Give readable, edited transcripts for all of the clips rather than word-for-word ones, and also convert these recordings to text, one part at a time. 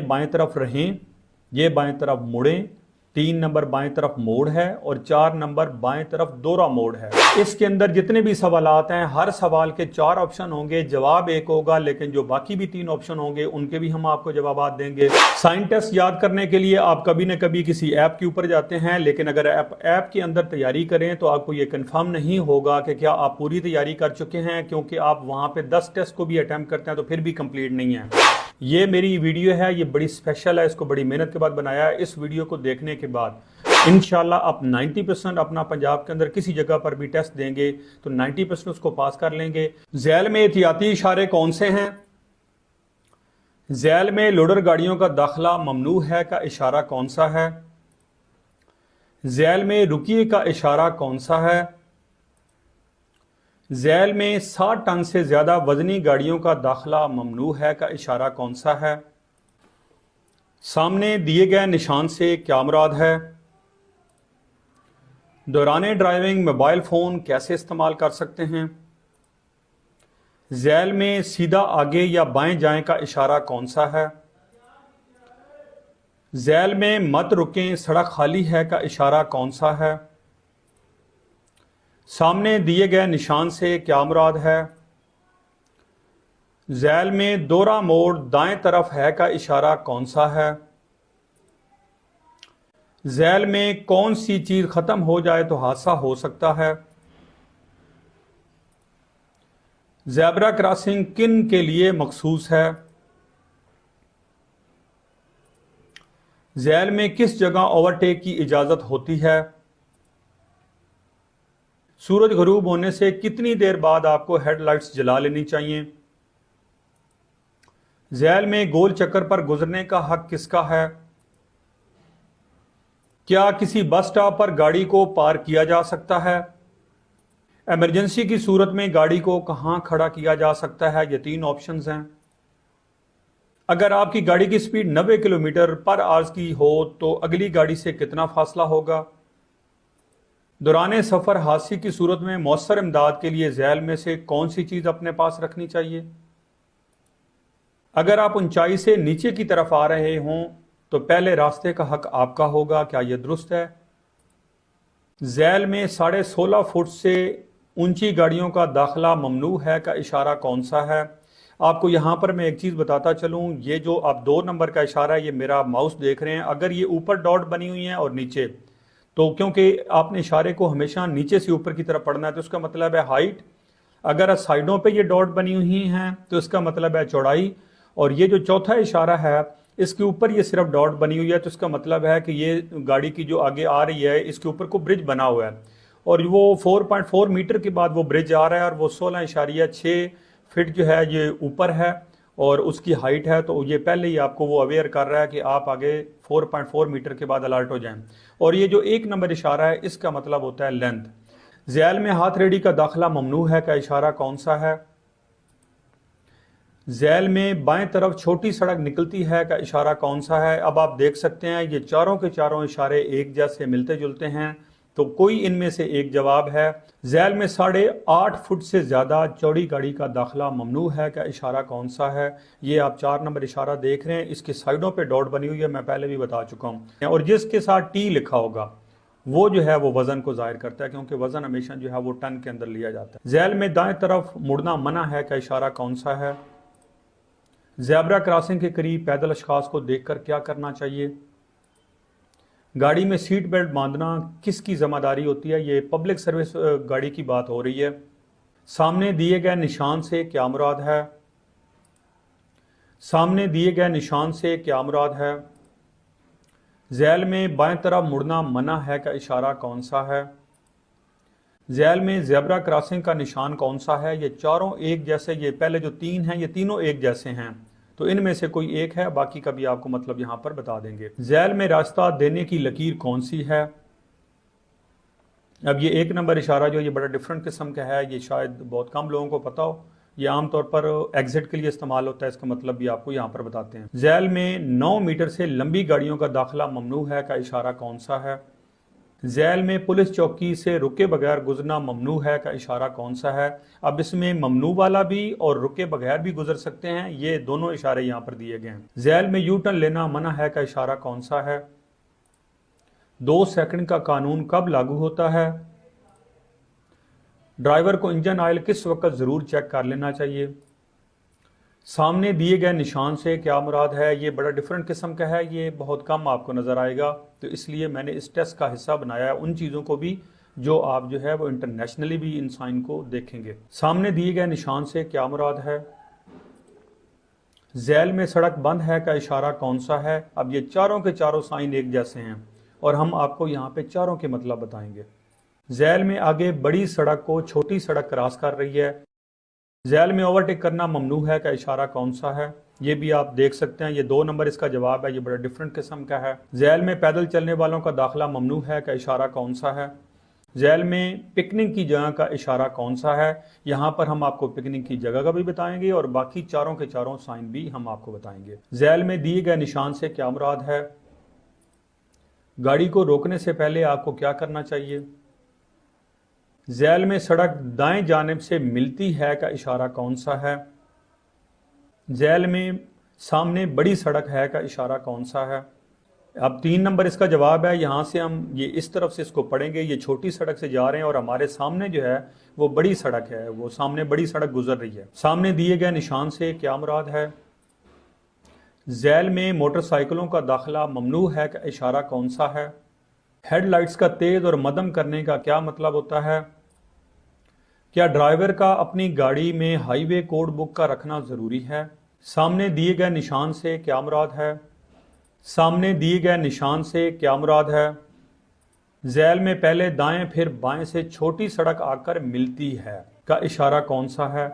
बाएं तरफ रहें, ये बाएं तरफ मुड़ें, 3 नंबर बाएं तरफ मोड़ है और 4 नंबर बाएं तरफ दोहरा मोड़ है। इसके अंदर जितने भी सवालात हैं, हर सवाल के 4 ऑप्शन होंगे, जवाब एक होगा, लेकिन जो बाकी भी 3 ऑप्शन होंगे उनके भी हम आपको जवाब देंगे। साइन टेस्ट याद करने के लिए आप कभी न कभी किसी ऐप के ऊपर जाते हैं, लेकिन अगर ऐप के अंदर तैयारी करें तो आपको ये कंफर्म नहीं होगा कि क्या आप पूरी तैयारी कर चुके हैं, क्योंकि आप वहां पे 10 टेस्ट को भी अटेम्प्ट करते हैं तो फिर भी कंप्लीट नहीं है। ये मेरी वीडियो है, ये बड़ी स्पेशल है, इसको बड़ी मेहनत के बाद बनाया है। इस वीडियो को देखने के बाद इंशाल्लाह आप 90% अपना पंजाब के अंदर किसी जगह पर भी टेस्ट देंगे तो 90% उसको पास कर लेंगे। झैल में एहतियाती इशारे कौन से हैं? झैल में लोडर गाड़ियों का दाखिला ममनू है का इशारा कौन सा है? झैल में रुकिए का इशारा कौन सा है? झैल में 60 टन से ज्यादा वजनी गाड़ियों का दाखिला ममनू है का इशारा कौन सा है? सामने दिए गए निशान से क्या मुराद है? दौरान ड्राइविंग मोबाइल फोन कैसे इस्तेमाल कर सकते हैं? झैल में सीधा आगे या बाएं जाएं का इशारा कौन सा है? झैल में मत रुकें सड़क खाली है का इशारा कौन सा है? सामने दिए गए निशान से क्या मुराद है? झैल में दोहरा मोड़ दाएं तरफ है का इशारा कौन सा है? झैल में कौन सी चीज खत्म हो जाए तो हादसा हो सकता है? ज़ेब्रा क्रॉसिंग किन के लिए मखसूस है? झैल में किस जगह ओवरटेक की इजाजत होती है? सूरज गरूब होने से कितनी देर बाद आपको हेडलाइट्स जला लेनी चाहिए? झैल में गोल चक्कर पर गुजरने का हक किसका है? क्या किसी बस स्टॉप पर गाड़ी को पार्क किया जा सकता है? इमरजेंसी की सूरत में गाड़ी को कहां खड़ा किया जा सकता है? ये 3 ऑप्शंस हैं। अगर आपकी गाड़ी की स्पीड 90 किलोमीटर पर आवर्स की हो तो अगली गाड़ी से कितना फासला होगा? दौरान सफर हादसे की सूरत में मौसर इमदाद के लिए झैल में से कौन सी चीज अपने पास रखनी चाहिए? अगर आप ऊंचाई से नीचे की तरफ आ रहे हों तो पहले रास्ते का हक आपका होगा, क्या यह दुरुस्त है? झैल में 16.5 फुट से ऊंची गाड़ियों का दाखिला ममनू है का इशारा कौन सा है? आपको यहां पर मैं एक चीज बताता चलूं, ये जो आप 2 नंबर का इशारा है, ये मेरा माउस देख रहे हैं, अगर ये ऊपर डॉट बनी हुई है और नीचे, तो क्योंकि आपने इशारे को हमेशा नीचे से ऊपर की तरफ पढ़ना है तो उसका मतलब है हाइट। अगर साइडों पे ये डॉट बनी हुई हैं तो इसका मतलब है चौड़ाई। और ये जो चौथा इशारा है इसके ऊपर ये सिर्फ डॉट बनी हुई है तो इसका मतलब है कि ये गाड़ी की जो आगे आ रही है इसके ऊपर को ब्रिज बना हुआ है और वो 4.4 मीटर के बाद वो ब्रिज आ रहा है और वो 16.6 फीट जो है ये ऊपर है और उसकी हाइट है। तो ये पहले ही आपको वो अवेयर कर रहा है कि आप आगे 4.4 मीटर के बाद अलर्ट हो जाएं। और ये जो 1 नंबर इशारा है इसका मतलब होता है लेंथ। झैल में हाथ रेडी का दाखिला ममनू है का इशारा कौन सा है? झैल में बाएं तरफ छोटी सड़क निकलती है का इशारा कौन सा है? अब आप देख सकते हैं ये चारों के चारों इशारे एक जैसे मिलते जुलते हैं, तो कोई इनमें से एक जवाब है। झैल में 8.5 फुट से ज्यादा चौड़ी गाड़ी का दाखिला ममनू है का इशारा कौन सा है? ये आप 4 नंबर इशारा देख रहे हैं, इसके साइडों पे डॉट बनी हुई है, मैं पहले भी बता चुका हूं। और जिसके साथ टी लिखा होगा वो जो है वो वजन को जाहिर करता है, क्योंकि वजन हमेशा जो है वो टन के अंदर लिया जाता है। झैल में दाएं तरफ मुड़ना मना है का इशारा कौन सा है? ज़ेब्रा क्रॉसिंग के करीब पैदल अशखास को देखकर क्या करना चाहिए? गाड़ी में सीट बेल्ट बांधना किसकी जिम्मेदारी होती है? ये पब्लिक सर्विस गाड़ी की बात हो रही है। सामने दिए गए निशान से क्या मुराद है? सामने दिए गए निशान से क्या मुराद है? झैल में बाएं तरफ मुड़ना मना है का इशारा कौन सा है? झैल में ज़ेब्रा क्रॉसिंग का निशान कौन सा है? ये चारों एक जैसे, ये पहले जो 3 हैं ये तीनों एक जैसे हैं, तो इनमें से कोई एक है, बाकी का भी आपको मतलब यहां पर बता देंगे। झैल में रास्ता देने की लकीर कौन सी है? अब ये 1 नंबर इशारा जो ये बड़ा डिफरेंट किस्म का है, ये शायद बहुत कम लोगों को पता हो, ये आमतौर पर एग्जिट के लिए इस्तेमाल होता है, इसका मतलब भी आपको यहाँ पर बताते हैं। झैल में 9 मीटर से लंबी गाड़ियों का दाखिला ममनू है का इशारा कौन सा है? झैल में पुलिस चौकी से रुके बगैर गुजरना ममनू है का इशारा कौन सा है। अब इसमें ममनू वाला भी और रुके बगैर भी गुजर सकते हैं, ये दोनों इशारे यहाँ पर दिए गए हैं। झैल में यू टर्न लेना मना है का इशारा कौन सा है। 2 सेकंड का कानून कब लागू होता है। ड्राइवर को इंजन ऑयल किस वक्त ज़रूर चेक कर लेना चाहिए। सामने दिए गए निशान से क्या मुराद है। ये बड़ा डिफरेंट किस्म का है, ये बहुत कम आपको नज़र आएगा, तो इसलिए मैंने इस टेस्ट का हिस्सा बनाया है उन चीज़ों को भी जो आप जो है वो इंटरनेशनली भी इन साइन को देखेंगे। सामने दिए गए निशान से क्या मुराद है। झैल में सड़क बंद है का इशारा कौन सा है। अब ये चारों के चारों साइन एक जैसे हैं और हम आपको यहाँ पे चारों के मतलब बताएंगे। झैल में आगे बड़ी सड़क को छोटी सड़क क्रॉस कर रही है। झैल में ओवरटेक करना ममनू है का इशारा कौन सा है। ये भी आप देख सकते हैं, ये 2 नंबर इसका जवाब है, ये बड़ा डिफरेंट किस्म का है। झैल में पैदल चलने वालों का दाखिला ममनू है का इशारा कौन सा है। झैल में पिकनिक की जगह का इशारा कौन सा है। यहाँ पर हम आपको पिकनिक की जगह का भी बताएंगे और बाकी चारों के चारों साइन भी हम आपको बताएंगे। झैल में दिए गए निशान से क्या मुराद है। गाड़ी को रोकने से पहले आपको क्या करना चाहिए। झैल में सड़क दाएं जानिब से मिलती है का इशारा कौन सा है। झैल में सामने बड़ी सड़क है का इशारा कौन सा है। अब 3 नंबर इसका जवाब है। यहाँ से हम ये इस तरफ से इसको पढ़ेंगे, ये छोटी सड़क से जा रहे हैं और हमारे सामने जो है वो बड़ी सड़क है, वो सामने बड़ी सड़क गुजर रही है। सामने दिए गए निशान से क्या मुराद है। झैल में मोटरसाइकिलों का दाखिला ममनू है का इशारा कौन सा है। हेडलाइट्स का तेज और मदम करने का क्या मतलब होता है। क्या ड्राइवर का अपनी गाड़ी में हाईवे कोड बुक का रखना ज़रूरी है। सामने दिए गए निशान से क्या मुराद है। सामने दिए गए निशान से क्या मुराद है। झैल में पहले दाएं फिर बाएं से छोटी सड़क आकर मिलती है का इशारा कौन सा है।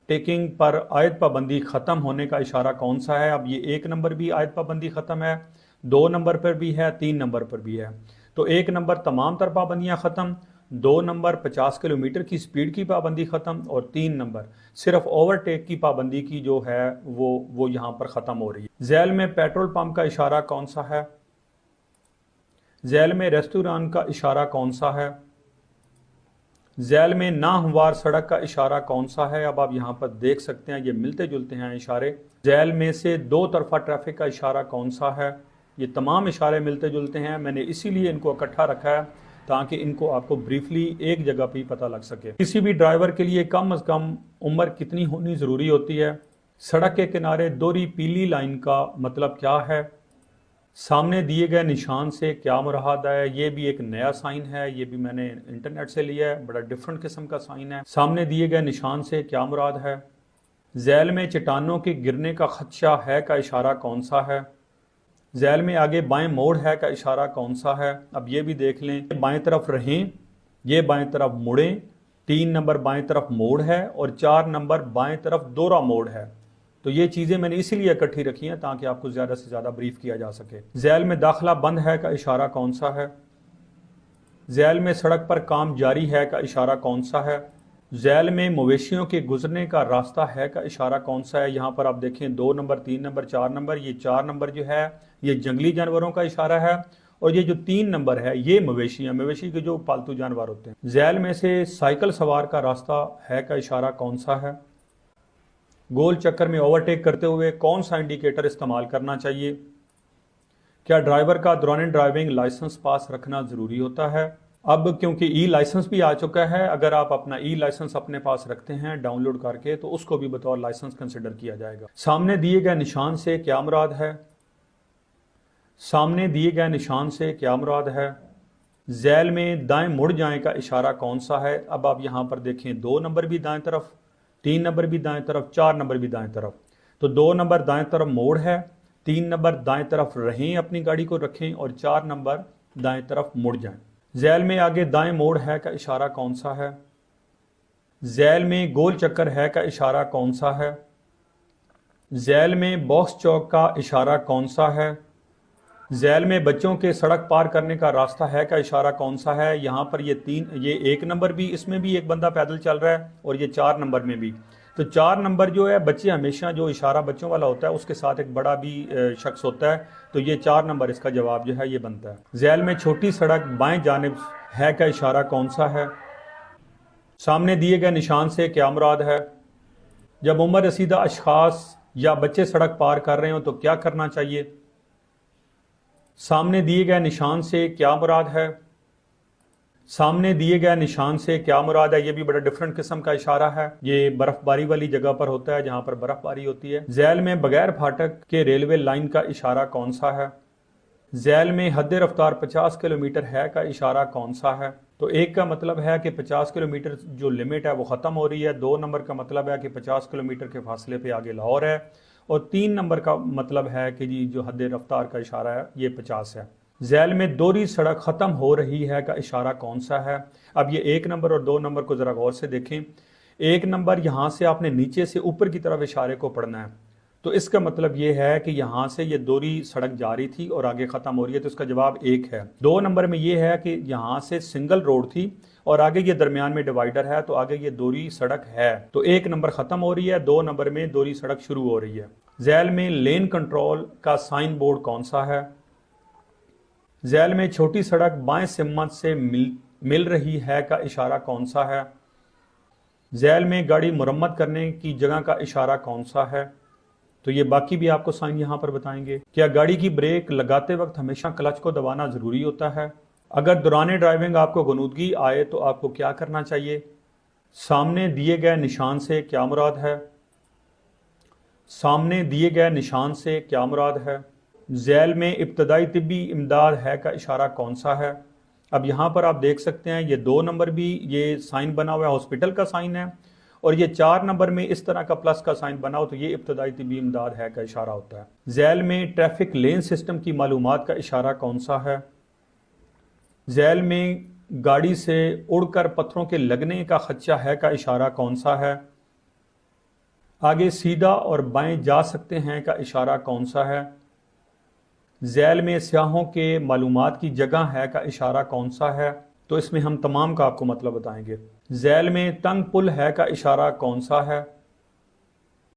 टेकिंग पर आयत पाबंदी ख़त्म होने का इशारा कौन सा है। अब ये 1 नंबर भी आयत पाबंदी ख़त्म है, 2 नंबर पर भी है, 3 नंबर पर भी है। तो 1 नंबर तमाम तर पाबंदियाँ ख़त्म, 2 नंबर 50 किलोमीटर की स्पीड की पाबंदी ख़त्म और 3 नंबर सिर्फ ओवरटेक की पाबंदी की जो है वो यहाँ पर ख़त्म हो रही है। झैल में पेट्रोल पंप का इशारा कौन सा है। झैल में रेस्टोरेंट का इशारा कौन सा है। झैल में नाहमवार सड़क का इशारा कौन सा है। अब आप यहाँ पर देख सकते हैं ये मिलते जुलते हैं इशारे। झैल में से 2 तरफा ट्रैफिक का इशारा कौन सा है। ये तमाम इशारे मिलते जुलते हैं, मैंने इसीलिए इनको इकट्ठा रखा है ताकि इनको आपको ब्रीफली एक जगह पे पता लग सके। किसी भी ड्राइवर के लिए कम अज़ कम उम्र कितनी होनी ज़रूरी होती है। सड़क के किनारे दोहरी पीली लाइन का मतलब क्या है। सामने दिए गए निशान से क्या मुराद है। ये भी एक नया साइन है, ये भी मैंने इंटरनेट से लिया है, बड़ा डिफरेंट किस्म का साइन है। सामने दिए गए निशान से क्या मुराद है। झैल में चट्टानों के गिरने का खदशा है का इशारा कौन सा है। झैल में आगे बाएं मोड़ है का इशारा कौन सा है। अब ये भी देख लें, बाएं तरफ रहें, ये बाएं तरफ मुड़ें, 3 नंबर बाएं तरफ मोड़ है और 4 नंबर बाएं तरफ दोहरा मोड़ है। तो ये चीज़ें मैंने इसीलिए इकट्ठी रखी हैं ताकि आपको ज़्यादा से ज़्यादा ब्रीफ किया जा सके। झैल में दाखिला बंद है का इशारा कौन सा है। झैल में सड़क पर काम जारी है का इशारा कौन सा है। झैल में मवेशियों के गुजरने का रास्ता है का इशारा कौन सा है। यहाँ पर आप देखें 2 नंबर 3 नंबर 4 नंबर, ये 4 नंबर जो है ये जंगली जानवरों का इशारा है और ये जो 3 नंबर है ये मवेशी के जो पालतू जानवर होते हैं। झैल में से साइकिल सवार का रास्ता है का इशारा कौन सा है। गोल चक्कर में ओवरटेक करते हुए कौन सा इंडिकेटर इस्तेमाल करना चाहिए। क्या ड्राइवर का दौरान ड्राइविंग लाइसेंस पास रखना ज़रूरी होता है। अब क्योंकि ई लाइसेंस भी आ चुका है, अगर आप अपना ई लाइसेंस अपने पास रखते हैं डाउनलोड करके तो उसको भी बतौर लाइसेंस कंसिडर किया जाएगा। सामने दिए गए निशान से क्या मुराद है। सामने दिए गए निशान से क्या मुराद है। झैल में दाएं मुड़ जाएं का इशारा कौन सा है। अब आप यहाँ पर देखें 2 नंबर भी दाएं तरफ, 3 नंबर भी दाएं तरफ, 4 नंबर भी दाएं तरफ। तो 2 नंबर दाएं तरफ मोड़ है, 3 नंबर दाएं तरफ रहें, अपनी गाड़ी को रखें और 4 नंबर दाएं तरफ मुड़ जाएं। झैल में आगे दाएं मोड़ है का इशारा कौन सा है। झैल में गोल चक्कर है का इशारा कौन सा है। झैल में बॉक्स चौक का इशारा कौन सा है। झैल में बच्चों के सड़क पार करने का रास्ता है का इशारा कौन सा है। यहाँ पर ये 1 नंबर भी, इसमें भी एक बंदा पैदल चल रहा है और ये 4 नंबर में भी। تو 4 نمبر جو ہے بچے ہمیشہ جو اشارہ بچوں والا ہوتا ہے اس کے ساتھ ایک بڑا بھی شخص ہوتا ہے، تو یہ 4 نمبر اس کا جواب جو ہے یہ بنتا ہے۔ ذیل میں چھوٹی سڑک بائیں جانب ہے کا اشارہ کون سا ہے؟ سامنے دیے گئے نشان سے کیا مراد ہے؟ جب عمر رسیدہ اشخاص یا بچے سڑک پار کر رہے ہوں تو کیا کرنا چاہیے؟ سامنے دیے گئے نشان سے کیا مراد ہے؟ سامنے دیے گئے نشان سے کیا مراد ہے؟ یہ بھی بڑا ڈیفرنٹ قسم کا اشارہ ہے، یہ برف باری والی جگہ پر ہوتا ہے جہاں پر برف باری ہوتی ہے۔ ذیل میں بغیر پھاٹک کے ریلوے لائن کا اشارہ کون سا ہے؟ ذیل میں حد رفتار 50 کلومیٹر ہے کا اشارہ کون سا ہے؟ تو ایک کا مطلب ہے کہ 50 کلومیٹر جو لمٹ ہے وہ ختم ہو رہی ہے، 2 نمبر کا مطلب ہے کہ 50 کلومیٹر کے فاصلے پہ آگے لاہور ہے، اور 3 نمبر کا مطلب ہے کہ جی جو حد رفتار کا اشارہ ہے یہ 50 ہے۔ ذیل میں دوہری سڑک ختم ہو رہی ہے کا اشارہ کون سا ہے؟ اب یہ 1 نمبر اور 2 نمبر کو ذرا غور سے دیکھیں۔ 1 نمبر یہاں سے آپ نے نیچے سے اوپر کی طرف اشارے کو پڑھنا ہے، تو اس کا مطلب یہ ہے کہ یہاں سے یہ دوہری سڑک جاری تھی اور آگے ختم ہو رہی ہے، تو اس کا جواب 1 ہے۔ 2 نمبر میں یہ ہے کہ یہاں سے سنگل روڈ تھی اور آگے یہ درمیان میں ڈیوائیڈر ہے، تو آگے یہ دوہری سڑک ہے، تو 1 نمبر ختم ہو رہی ہے، 2 نمبر میں دوہری سڑک شروع ہو رہی ہے۔ ذیل میں لین کنٹرول کا سائن بورڈ کون سا ہے؟ ذیل میں چھوٹی سڑک بائیں سمت سے مل رہی ہے کا اشارہ کون سا ہے؟ ذیل میں گاڑی مرمت کرنے کی جگہ کا اشارہ کون سا ہے؟ تو یہ باقی بھی آپ کو سائن یہاں پر بتائیں گے۔ کیا گاڑی کی بریک لگاتے وقت ہمیشہ کلچ کو دبانا ضروری ہوتا ہے؟ اگر دوران ڈرائیونگ آپ کو غنودگی آئے تو آپ کو کیا کرنا چاہیے؟ سامنے دیے گئے نشان سے کیا مراد ہے؟ سامنے دیے گئے نشان سے کیا مراد ہے؟ ذیل میں ابتدائی طبی امداد ہے کا اشارہ کون سا ہے؟ اب یہاں پر آپ دیکھ سکتے ہیں یہ 2 نمبر بھی یہ سائن بنا ہوا ہے، ہاسپٹل کا سائن ہے، اور یہ 4 نمبر میں اس طرح کا پلس کا سائن بنا ہو تو یہ ابتدائی طبی امداد ہے کا اشارہ ہوتا ہے۔ ذیل میں ٹریفک لین سسٹم کی معلومات کا اشارہ کون سا ہے؟ ذیل میں گاڑی سے اڑ کر پتھروں کے لگنے کا خدشہ ہے کا اشارہ کون سا ہے؟ آگے سیدھا اور بائیں جا سکتے ہیں کا اشارہ کون سا ہے؟ ذیل میں سیاحوں کے معلومات کی جگہ ہے کا اشارہ کون سا ہے؟ تو اس میں ہم تمام کا آپ کو مطلب بتائیں گے۔ ذیل میں تنگ پل ہے کا اشارہ کون سا ہے؟